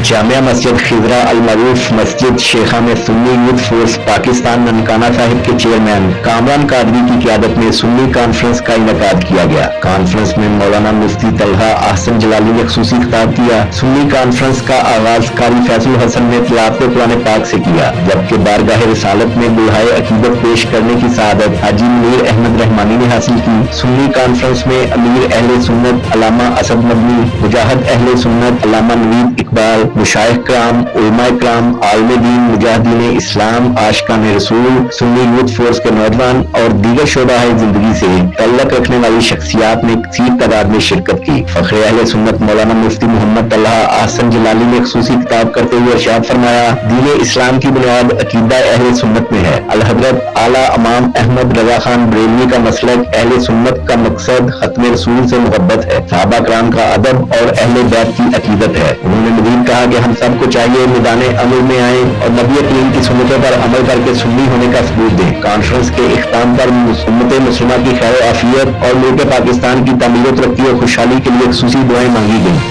जामिया मस्जिद खिजरा अल मरूफ मस्जिद शेखा में Sunni youth force Pakistan Nankana Sahib के चेयरमैन कामरान कादरी की क़ियादत में सुन्नी कॉन्फ्रेंस का इनेकाद किया गया। कॉन्फ्रेंस में मौलाना मुफ्ती तलहा अहसन जलाली ने खुसूसी खिताब किया। सुन्नी कॉन्फ्रेंस का आगाज कारी फैजुल हसन ने तिलावत कुरान पाक से किया, जबकि बारगाह रिसालत में बुलहाए अकीदत पेश करने की सआदत हाजी मीर अहमद रहमानी ने हासिल की। सुन्नी कॉन्फ्रेंस में अमीर अहले सुन्नत अल्लामा असद मदनी, मुजाहिद अहले सुन्नत अल्लामा नवीद इकबाल, मुशाइख कराम, उलमाए कराम, आलिम दीन, मुजाहिदीन इस्लाम, आशिकान रसूल, सुन्नी यूथ फोर्स के नौजवान और दीगर शोबाए जिंदगी से तल्लक रखने वाली शख्सियात ने कसीर तादाद में शिरकत की। फखरे अहले सुन्नत मौलाना मुफ्ती मोहम्मद तलहा अहसन जलाली ने खुसूसी खिताब करते हुए इरशाद फरमाया, दीन इस्लाम की बुनियाद अकीदा अहले सुन्नत में है। अल हज़रत आला इमाम अहमद रजा खान बरेलवी का मसलक अहले सुन्नत का मकसद खत्म रसूल से मोहब्बत है, सहाबा कराम का अदब और अहले बैत की अकीदत है। उन्होंने मज़ीद कहा कि हम सबको चाहिए मैदान अमल में आए और नबी करीम की सुन्नतों पर अमल करके सुन्नी होने का सबूत दें। कॉन्फ्रेंस के इख्तिताम पर उम्मत मुस्लिमा की खैर आफियत और मुल्क पाकिस्तान की तामीर तरक्की और खुशहाली के लिए खुसूसी दुआएं मांगी गई।